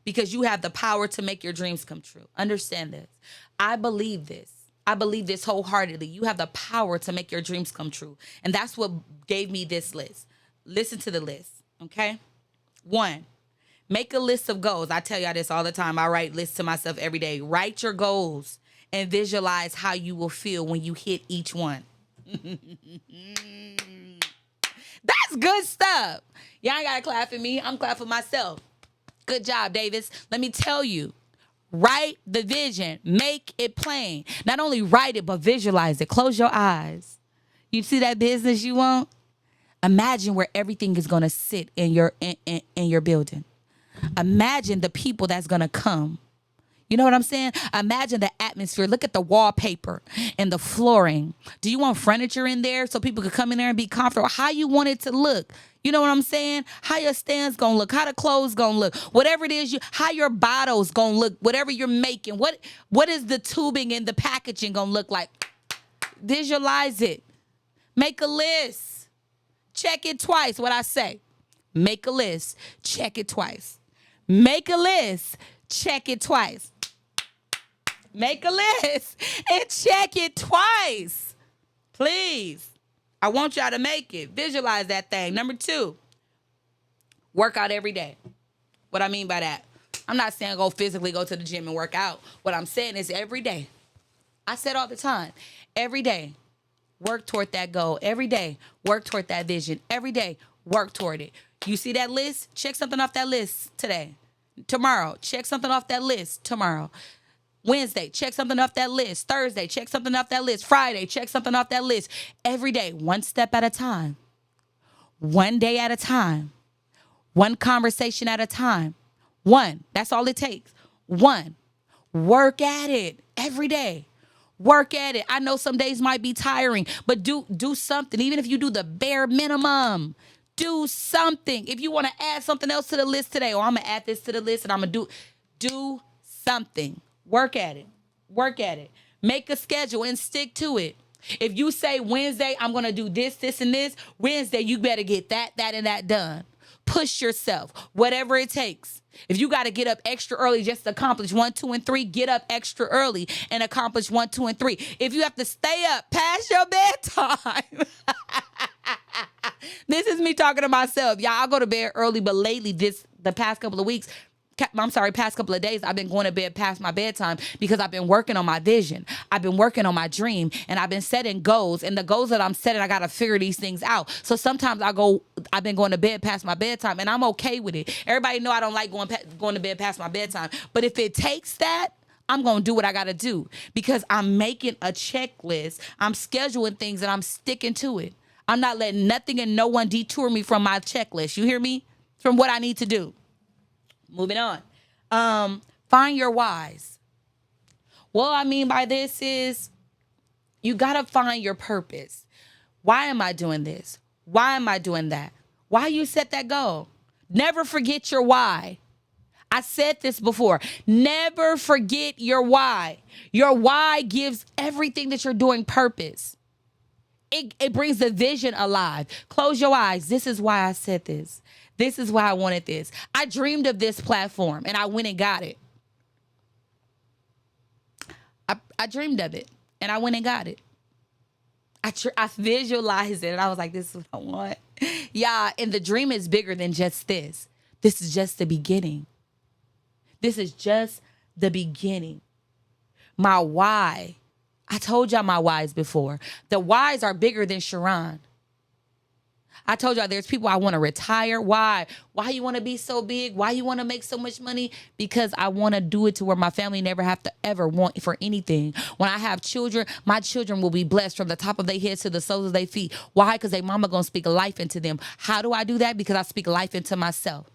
because you have the power to make your dreams come true. Understand this. I believe this. I believe this wholeheartedly. You have the power to make your dreams come true. And that's what gave me this list. Listen to the list, okay? 1, make a list of goals. I tell y'all this all the time. I write lists to myself every day. Write your goals and visualize how you will feel when you hit each one. That's good stuff. Y'all ain't gotta clap for me. I'm clapping for myself. Good job, Davis. Let me tell you. Write the vision. Make it plain. Not only write it, but visualize it. Close your eyes. You see that business you want? Imagine where everything is going to sit in your building. Imagine the people that's going to come. You know what I'm saying? Imagine the atmosphere. Look at the wallpaper and the flooring. Do you want furniture in there so people could come in there and be comfortable? How you want it to look? You know what I'm saying? How your stands gonna look? How the clothes gonna look? Whatever it is, how your bottles gonna look? Whatever you're making, what is the tubing and the packaging gonna look like? Visualize it. Make a list. Check it twice. What I say? Make a list. Check it twice. Make a list. Check it twice. Make a list and check it twice. Please. I want y'all to make it. Visualize that thing. Number 2, work out every day. What I mean by that, I'm not saying go physically go to the gym and work out. What I'm saying is every day. I said all the time, every day, work toward that goal. Every day, work toward that vision. Every day, work toward it. You see that list? Check something off that list today. Tomorrow, check something off that list tomorrow. Wednesday, check something off that list. Thursday, check something off that list. Friday, check something off that list. Every day, one step at a time. One day at a time. One conversation at a time. One. That's all it takes. One. Work at it every day. Work at it. I know some days might be tiring, but do something. Even if you do the bare minimum, do something. If you want to add something else to the list today, or I'm going to add this to the list and I'm going to do something. Work at it. Work at it. Make a schedule and stick to it. If you say Wednesday, I'm going to do this, this, and this, Wednesday, you better get that, and that done. Push yourself, whatever it takes. If you got to get up extra early just to accomplish 1, 2, and 3, get up extra early and accomplish 1, 2, and 3. If you have to stay up past your bedtime, this is me talking to myself. Y'all, I go to bed early, but lately, the past couple of weeks, past couple of days, I've been going to bed past my bedtime because I've been working on my vision. I've been working on my dream, and I've been setting goals. And the goals that I'm setting, I got to figure these things out. So sometimes I've been going to bed past my bedtime, and I'm okay with it. Everybody know I don't like going to bed past my bedtime. But if it takes that, I'm going to do what I got to do because I'm making a checklist. I'm scheduling things, and I'm sticking to it. I'm not letting nothing and no one detour me from my checklist. You hear me? From what I need to do. Moving on. Find your whys. What I mean by this is you got to find your purpose. Why am I doing this? Why am I doing that? Why you set that goal? Never forget your why. I said this before. Never forget your why. Your why gives everything that you're doing purpose. It brings the vision alive. Close your eyes. This is why I said this. This is why I wanted this. I dreamed of this platform and I went and got it. I dreamed of it and I went and got it. I visualized it and I was like, this is what I want. Yeah, and the dream is bigger than just this. This is just the beginning. This is just the beginning. My why. I told y'all my whys before. The whys are bigger than Sharon. I told y'all there's people I want to retire. Why? Why you want to be so big? Why you want to make so much money? Because I want to do it to where my family never have to ever want for anything. When I have children, my children will be blessed from the top of their heads to the soles of their feet. Why? Because their mama going to speak life into them. How do I do that? Because I speak life into myself.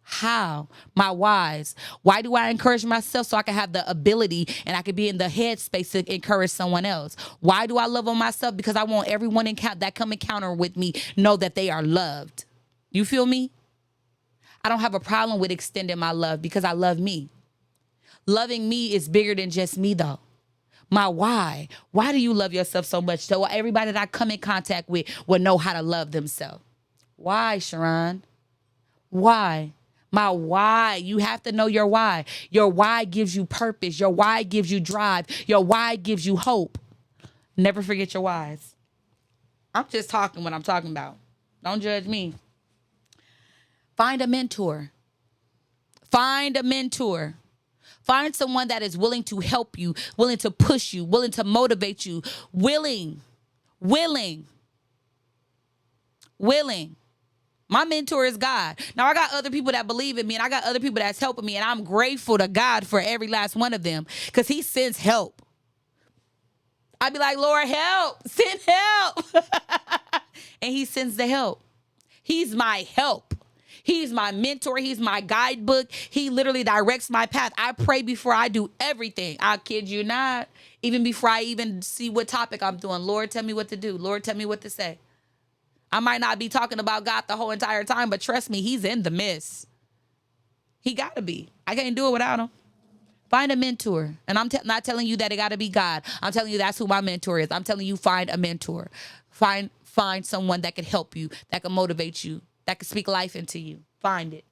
How? My whys. Why do I encourage myself? So I can have the ability and I can be in the headspace to encourage someone else. Why do I love on myself? Because I want everyone that come encounter with me know that they are loved. You feel me? I don't have a problem with extending my love because I love me. Loving me is bigger than just me though. My why. Why do you love yourself so much? So everybody that I come in contact with will know how to love themselves. Why, Sharon? Why? My why. You have to know your why. Your why gives you purpose. Your why gives you drive. Your why gives you hope. Never forget your whys. I'm just talking what I'm talking about. Don't judge me. Find a mentor. Find a mentor. Find someone that is willing to help you, willing to push you, willing to motivate you, willing. My mentor is God. Now, I got other people that believe in me, and I got other people that's helping me, and I'm grateful to God for every last one of them because he sends help. I'd be like, Lord, help. Send help. And he sends the help. He's my help. He's my mentor. He's my guidebook. He literally directs my path. I pray before I do everything. I kid you not. Even before I even see what topic I'm doing. Lord, tell me what to do. Lord, tell me what to say. I might not be talking about God the whole entire time, but trust me, he's in the midst. He got to be. I can't do it without him. Find a mentor. And I'm not telling you that it got to be God. I'm telling you that's who my mentor is. I'm telling you find a mentor. Find someone that can help you, that can motivate you, that can speak life into you. Find it.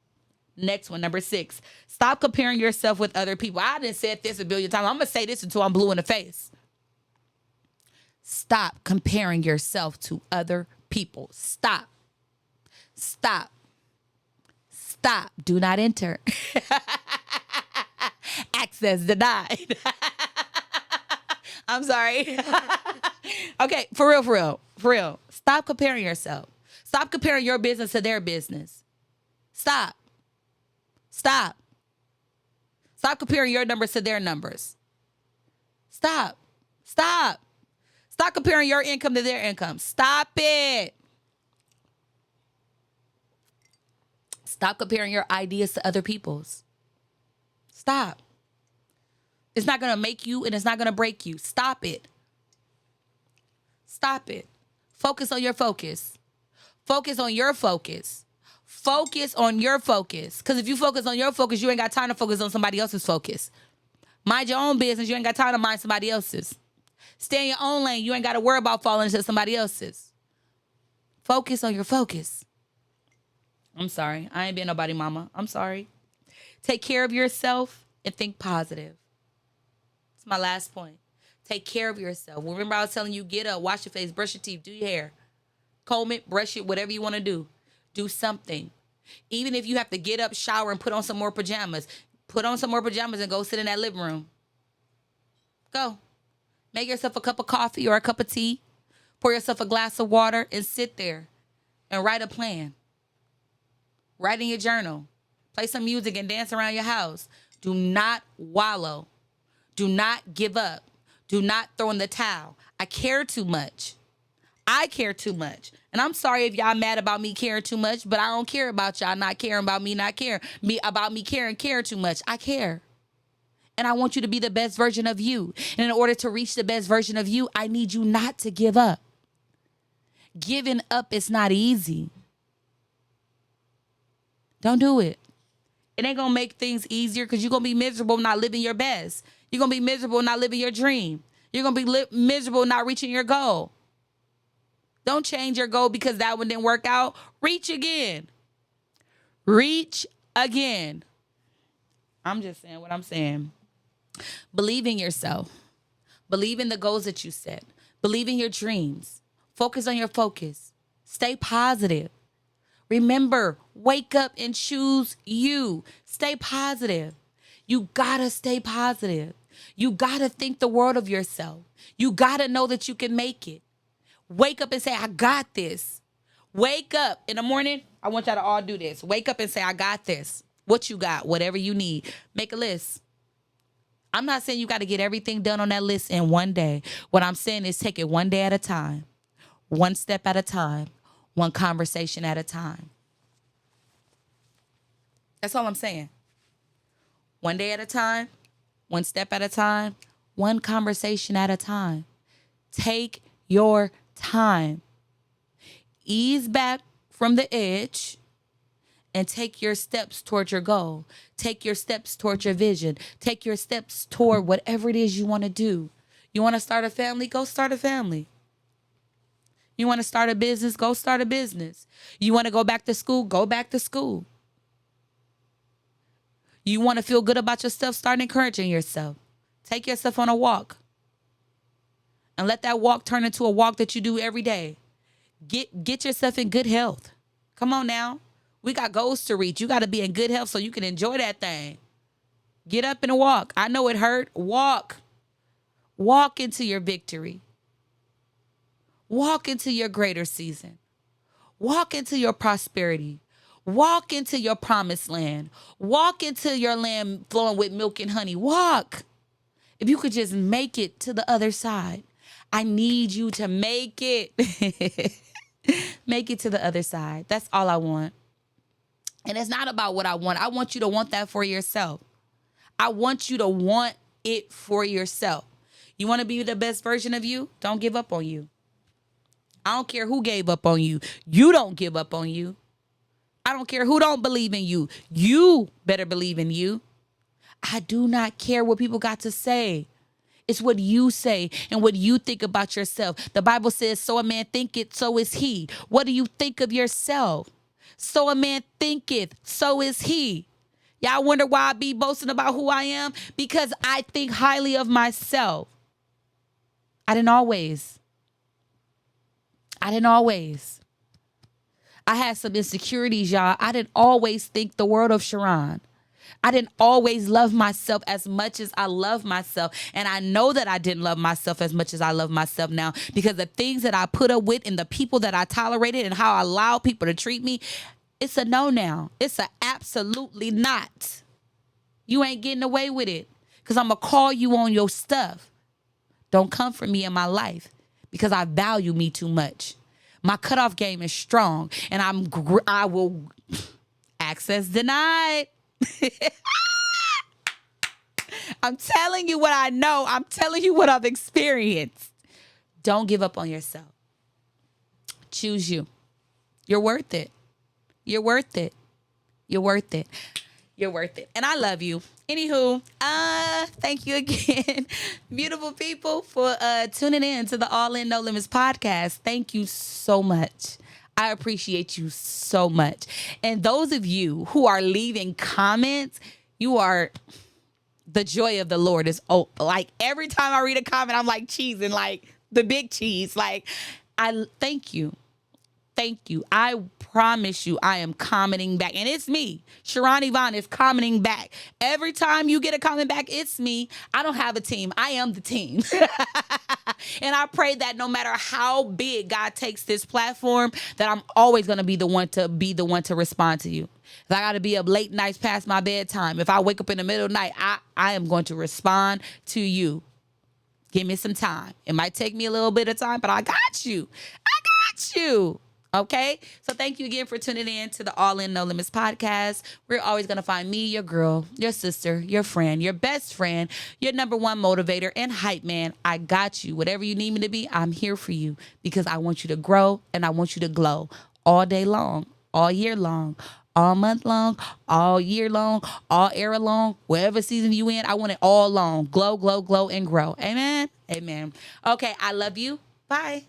Next one, number 6. Stop comparing yourself with other people. I done said this a billion times. I'm going to say this until I'm blue in the face. Stop comparing yourself to other people. Stop. Do not enter. Access denied. I'm sorry. Okay, for real. Stop comparing yourself. Stop comparing your business to their business. Stop comparing your numbers to their numbers. Stop comparing your income to their income. Stop it. Stop comparing your ideas to other people's. Stop. It's not going to make you and it's not going to break you. Stop it. Focus on your focus. Focus on your focus. Because if you focus on your focus, you ain't got time to focus on somebody else's focus. Mind your own business. You ain't got time to mind somebody else's. Stay in your own lane. You ain't got to worry about falling into somebody else's. Focus on your focus. I'm sorry. I ain't being nobody mama. I'm sorry. Take care of yourself and think positive. It's my last point. Take care of yourself. Remember I was telling you, get up, wash your face, brush your teeth, do your hair. Comb it, brush it, whatever you want to do. Do something. Even if you have to get up, shower, and put on some more pajamas. Put on some more pajamas and go sit in that living room. Go. Make yourself a cup of coffee or a cup of tea. Pour yourself a glass of water and sit there and write a plan. Write in your journal. Play some music and dance around your house. Do not wallow. Do not give up. Do not throw in the towel. I care too much. And I'm sorry if y'all mad about me caring too much, but I don't care about y'all not caring about me not caring. About me caring too much. I care. And I want you to be the best version of you. And in order to reach the best version of you, I need you not to give up. Giving up is not easy. Don't do it. It ain't going to make things easier because you're going to be miserable not living your best. You're going to be miserable not living your dream. You're going to be miserable not reaching your goal. Don't change your goal because that one didn't work out. Reach again. I'm just saying what I'm saying. Believe in yourself. Believe in the goals that you set. Believe in your dreams. Focus on your focus. Stay positive. Remember, wake up and choose you. Stay positive. You gotta stay positive. You gotta think the world of yourself. You gotta know that you can make it. Wake up and say, I got this. Wake up in the morning. I want y'all to all do this. Wake up and say, I got this. What you got, whatever you need. Make a list. I'm not saying you got to get everything done on that list in one day. What I'm saying is take it one day at a time, one step at a time, one conversation at a time. That's all I'm saying. One day at a time, one step at a time, one conversation at a time. Take your time. Ease back from the edge and take your steps towards your goal. Take your steps towards your vision. Take your steps toward whatever it is you want to do. You want to start a family? Go start a family. You want to start a business? Go start a business. You want to go back to school? Go back to school. You want to feel good about yourself? Start encouraging yourself. Take yourself on a walk. And let that walk turn into a walk that you do every day. Get yourself in good health. Come on now. We got goals to reach. You got to be in good health so you can enjoy that thing. Get up and walk. I know it hurt. Walk. Walk into your victory. Walk into your greater season. Walk into your prosperity. Walk into your promised land. Walk into your land flowing with milk and honey. Walk. If you could just make it to the other side. I need you to make it. Make it to the other side. That's all I want. And it's not about what I want. I want you to want that for yourself. I want you to want it for yourself. You want to be the best version of you? Don't give up on you. I don't care who gave up on you. You don't give up on you. I don't care who don't believe in you. You better believe in you. I do not care what people got to say. It's what you say and what you think about yourself. The Bible says, so a man thinketh, so is he. What do you think of yourself? So a man thinketh, so is he. Y'all wonder why I be boasting about who I am? Because I think highly of myself. I didn't always. I had some insecurities, y'all. I didn't always think the world of Sharon. I didn't always love myself as much as I love myself. And I know that I didn't love myself as much as I love myself now because the things that I put up with and the people that I tolerated and how I allowed people to treat me, it's a no now. It's a absolutely not. You ain't getting away with it because I'm going to call you on your stuff. Don't come for me in my life because I value me too much. My cutoff game is strong and I will access denied. I'm telling you what I know. I'm telling you what I've experienced. Don't give up on yourself. Choose you. You're worth it. You're worth it. You're worth it. You're worth it. And I love you. Anywho, thank you again, beautiful people, for tuning in to the All In No Limits podcast. Thank you so much. I appreciate you so much. And those of you who are leaving comments, you are the joy of the Lord is like every time I read a comment, I'm like cheesing, like the big cheese. Like, I thank you. Thank you. I promise you I am commenting back. And it's me. Sharon Yvonne is commenting back. Every time you get a comment back, it's me. I don't have a team. I am the team. And I pray that no matter how big God takes this platform, that I'm always going to be the one to respond to you. If I got to be up late nights past my bedtime, if I wake up in the middle of the night, I am going to respond to you. Give me some time. It might take me a little bit of time, but I got you. I got you. Okay, so thank you again for tuning in to the All In No Limits podcast. We're always going to find me, your girl, your sister, your friend, your best friend, your number one motivator and hype man. I got you. Whatever you need me to be, I'm here for you because I want you to grow and I want you to glow all day long, all year long, all month long, all year long, all era long, whatever season you in. I want it all long. Glow, glow, glow, and grow. Amen. Amen. Okay, I love you. Bye.